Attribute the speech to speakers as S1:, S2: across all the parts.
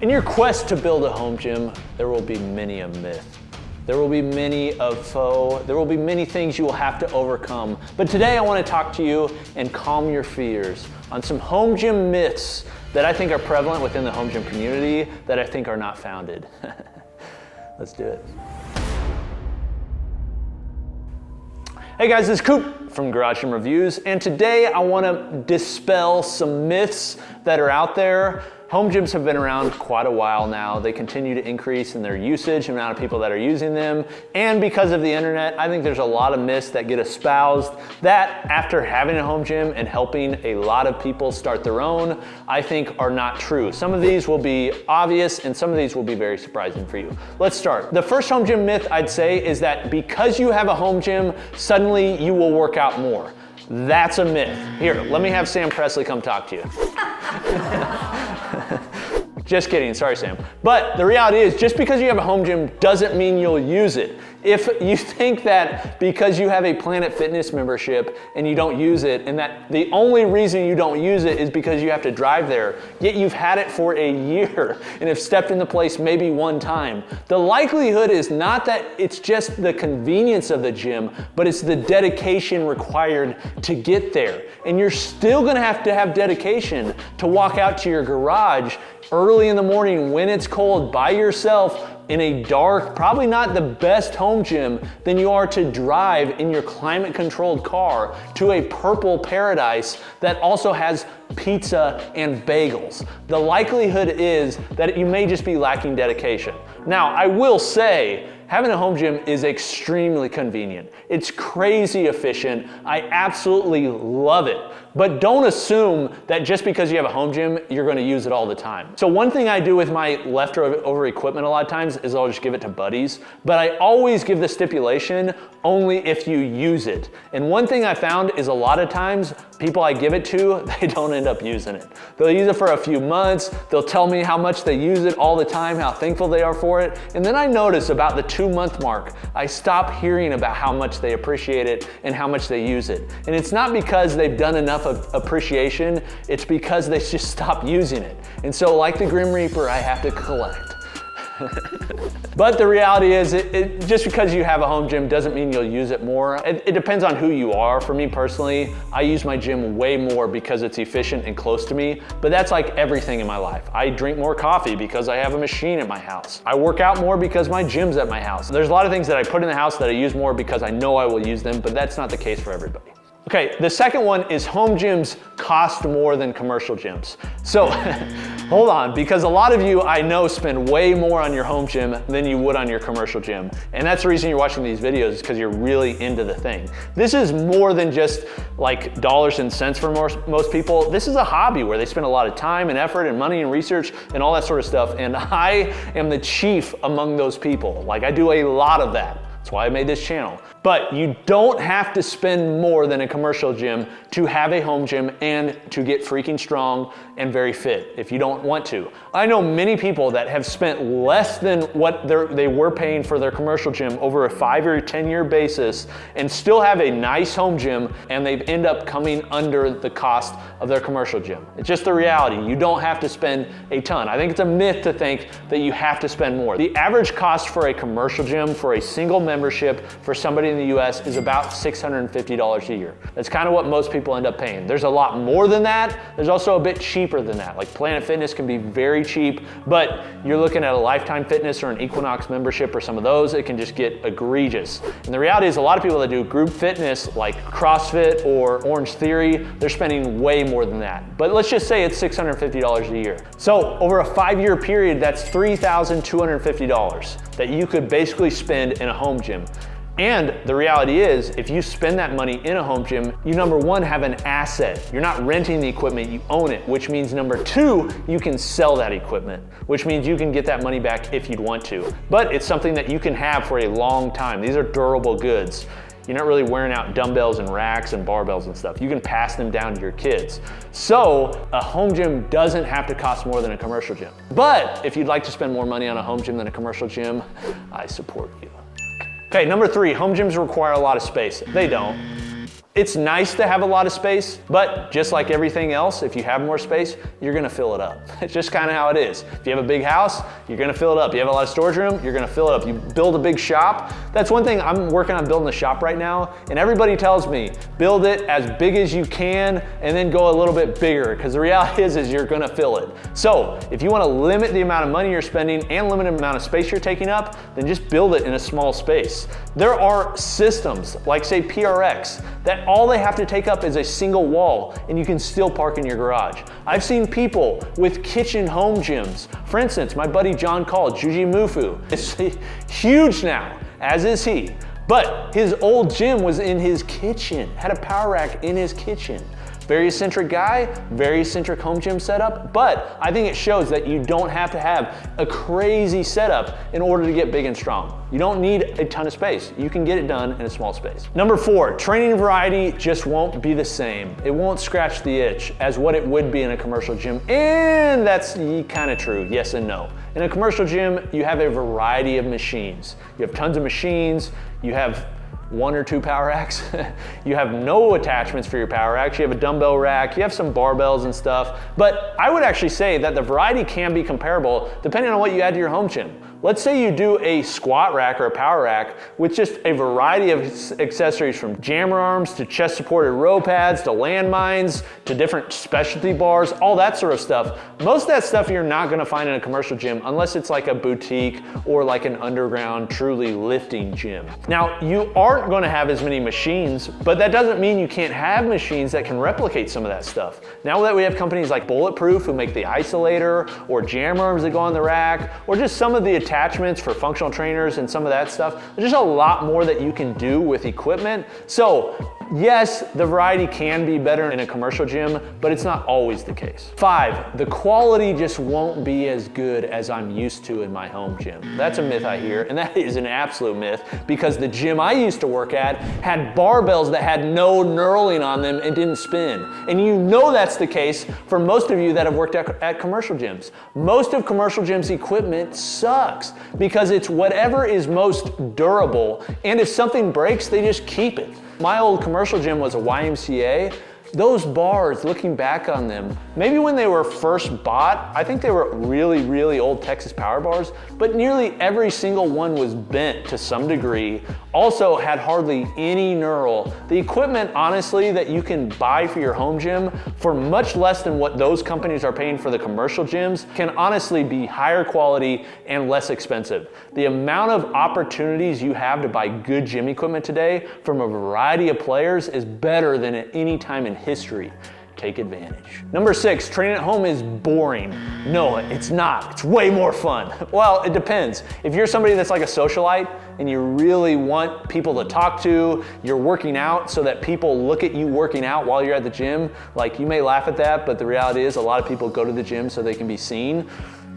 S1: In your quest to build a home gym, there will be many a myth. There will be many a foe. There will be many things you will have to overcome. But today I want to talk to you and calm your fears on some home gym myths that I think are prevalent within the home gym community that I think are not founded. Let's do it. Hey guys, this is Coop from Garage Gym Reviews, and today I want to dispel some myths that are out there. Home gyms have been around quite a while now. They continue to increase in their usage, the amount of people that are using them. And because of the internet, I think there's a lot of myths that get espoused that after having a home gym and helping a lot of people start their own, I think are not true. Some of these will be obvious and some of these will be very surprising for you. Let's start. The first home gym myth I'd say is that because you have a home gym, suddenly you will work out more. That's a myth. Here, let me have Sam Presley come talk to you. Just kidding, sorry Sam. But the reality is, just because you have a home gym doesn't mean you'll use it. If you think that because you have a Planet Fitness membership and you don't use it, and that the only reason you don't use it is because you have to drive there, yet you've had it for a year and have stepped in the place maybe one time, the likelihood is not that it's just the convenience of the gym, but it's the dedication required to get there. And you're still gonna have to have dedication to walk out to your garage early in the morning when it's cold by yourself in a dark, probably not the best home gym, than you are to drive in your climate controlled car to a purple paradise that also has pizza and bagels. The likelihood is that you may just be lacking dedication. Now, I will say, having a home gym is extremely convenient. It's crazy efficient. I absolutely love it. But don't assume that just because you have a home gym, you're gonna use it all the time. So one thing I do with my leftover equipment a lot of times is I'll just give it to buddies, but I always give the stipulation only if you use it. And one thing I found is a lot of times, people I give it to, they don't end up using it. They'll use it for a few months, they'll tell me how much they use it all the time, how thankful they are for it, and then I notice about the 2-month mark, I stop hearing about how much they appreciate it and how much they use it. And it's not because they've done enough of appreciation, it's because they just stop using it. And so like the Grim Reaper, I have to collect. But the reality is, just because you have a home gym doesn't mean you'll use it more. It depends on who you are. For me personally, I use my gym way more because it's efficient and close to me, but that's like everything in my life. I drink more coffee because I have a machine at my house. I work out more because my gym's at my house. There's a lot of things that I put in the house that I use more because I know I will use them, but that's not the case for everybody. Okay, the second one is home gyms cost more than commercial gyms. So hold on, because a lot of you I know spend way more on your home gym than you would on your commercial gym. And that's the reason you're watching these videos, is because you're really into the thing. This is more than just like dollars and cents for most people. This is a hobby where they spend a lot of time and effort and money and research and all that sort of stuff. And I am the chief among those people. Like, I do a lot of that. That's why I made this channel. But you don't have to spend more than a commercial gym to have a home gym and to get freaking strong and very fit if you don't want to. I know many people that have spent less than what they were paying for their commercial gym over a 5 or 10-year basis and still have a nice home gym, and they end up coming under the cost of their commercial gym. It's just the reality. You don't have to spend a ton. I think it's a myth to think that you have to spend more. The average cost for a commercial gym for a single membership for somebody in the US is about $650 a year. That's kind of what most people end up paying. There's a lot more than that. There's also a bit cheaper than that. Like Planet Fitness can be very cheap, but you're looking at a Lifetime Fitness or an Equinox membership or some of those, it can just get egregious. And the reality is, a lot of people that do group fitness like CrossFit or Orange Theory, they're spending way more than that. But let's just say it's $650 a year. So over a 5-year period, that's $3,250 that you could basically spend in a home gym. And the reality is, if you spend that money in a home gym, you, number one, have an asset. You're not renting the equipment, you own it, which means number two, you can sell that equipment, which means you can get that money back if you'd want to. But it's something that you can have for a long time. These are durable goods. You're not really wearing out dumbbells and racks and barbells and stuff. You can pass them down to your kids. So a home gym doesn't have to cost more than a commercial gym. But if you'd like to spend more money on a home gym than a commercial gym, I support you. Okay, number three, home gyms require a lot of space. They don't. It's nice to have a lot of space, but just like everything else, if you have more space, you're gonna fill it up. It's just kind of how it is. If you have a big house, you're gonna fill it up. You have a lot of storage room, you're gonna fill it up. You build a big shop. That's one thing. I'm working on building a shop right now, and everybody tells me, build it as big as you can and then go a little bit bigger, because the reality is you're gonna fill it. So if you wanna limit the amount of money you're spending and limit the amount of space you're taking up, then just build it in a small space. There are systems, like say PRX, that all they have to take up is a single wall and you can still park in your garage. I've seen people with kitchen home gyms. For instance, my buddy John Call, Juji Mufu, is huge now, as is he. But his old gym was in his kitchen, had a power rack in his kitchen. Very eccentric guy, very eccentric home gym setup, but I think it shows that you don't have to have a crazy setup in order to get big and strong. You don't need a ton of space. You can get it done in a small space. Number 4, training variety just won't be the same. It won't scratch the itch as what it would be in a commercial gym, and that's kind of true, yes and no. In a commercial gym, you have a variety of machines. You have tons of machines, you have 1 or 2 power racks. You have no attachments for your power racks. You have a dumbbell rack, you have some barbells and stuff. But I would actually say that the variety can be comparable depending on what you add to your home gym. Let's say you do a squat rack or a power rack with just a variety of accessories, from jammer arms to chest supported row pads to landmines to different specialty bars, all that sort of stuff. Most of that stuff you're not gonna find in a commercial gym unless it's like a boutique or like an underground truly lifting gym. Now, you aren't gonna have as many machines, but that doesn't mean you can't have machines that can replicate some of that stuff. Now that we have companies like Bulletproof who make the isolator, or jammer arms that go on the rack, or just some of the attachments for functional trainers and some of that stuff, there's just a lot more that you can do with equipment. So yes, the variety can be better in a commercial gym, but it's not always the case. 5, the quality just won't be as good as I'm used to in my home gym. That's a myth I hear, and that is an absolute myth, because the gym I used to work at had barbells that had no knurling on them and didn't spin. And you know that's the case for most of you that have worked at commercial gyms. Most of commercial gyms' equipment sucks because it's whatever is most durable, and if something breaks, they just keep it. My old commercial gym was a YMCA. Those bars, looking back on them, maybe when they were first bought, I think they were really, really old Texas power bars, but nearly every single one was bent to some degree, also had hardly any knurl. The equipment, honestly, that you can buy for your home gym for much less than what those companies are paying for the commercial gyms can honestly be higher quality and less expensive. The amount of opportunities you have to buy good gym equipment today from a variety of players is better than at any time in history. Take advantage. Number 6, training at home is boring. No, it's not. It's way more fun. Well, it depends. If you're somebody that's like a socialite and you really want people to talk to, you're working out so that people look at you working out while you're at the gym, like, you may laugh at that, but the reality is a lot of people go to the gym so they can be seen.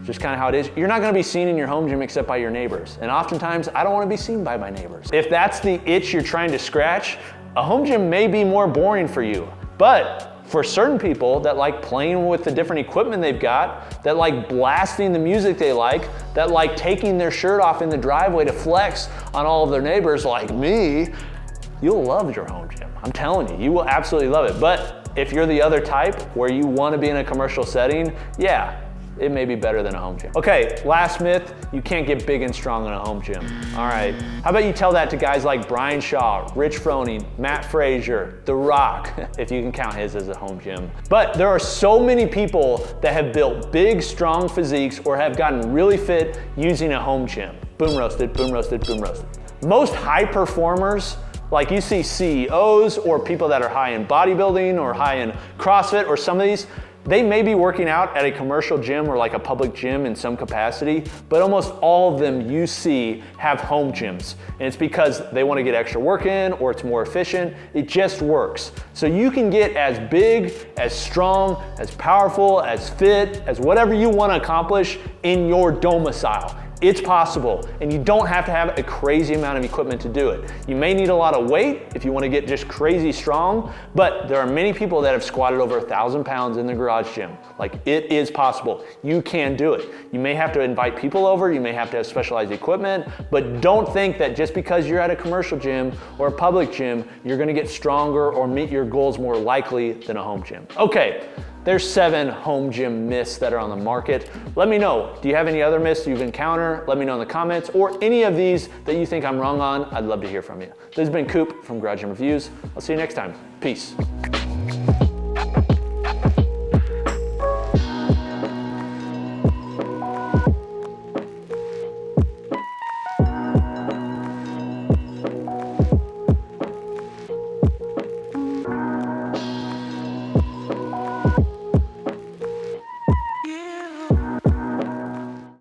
S1: Just kind of how it is. You're not gonna be seen in your home gym except by your neighbors. And oftentimes, I don't wanna be seen by my neighbors. If that's the itch you're trying to scratch, a home gym may be more boring for you. But for certain people that like playing with the different equipment they've got, that like blasting the music they like, that like taking their shirt off in the driveway to flex on all of their neighbors like me, you'll love your home gym. I'm telling you, you will absolutely love it. But if you're the other type where you want to be in a commercial setting, yeah, it may be better than a home gym. Okay, last myth, you can't get big and strong in a home gym. All right, how about you tell that to guys like Brian Shaw, Rich Froning, Matt Frazier, The Rock, if you can count his as a home gym. But there are so many people that have built big, strong physiques or have gotten really fit using a home gym. Boom roasted, boom roasted, boom roasted. Most high performers, like you see CEOs or people that are high in bodybuilding or high in CrossFit or some of these, they may be working out at a commercial gym or like a public gym in some capacity, but almost all of them you see have home gyms. And it's because they want to get extra work in or it's more efficient. It just works. So you can get as big, as strong, as powerful, as fit, as whatever you want to accomplish in your domicile. It's possible, and you don't have to have a crazy amount of equipment to do it. You may need a lot of weight if you want to get just crazy strong, but there are many people that have squatted over 1,000 pounds in the garage gym. Like, it is possible. You can do it. You may have to invite people over, you may have to have specialized equipment, but don't think that just because you're at a commercial gym or a public gym, you're gonna get stronger or meet your goals more likely than a home gym. Okay. There's 7 home gym myths that are on the market. Let me know, do you have any other myths you've encountered? Let me know in the comments, or any of these that you think I'm wrong on. I'd love to hear from you. This has been Coop from Garage Gym Reviews. I'll see you next time. Peace.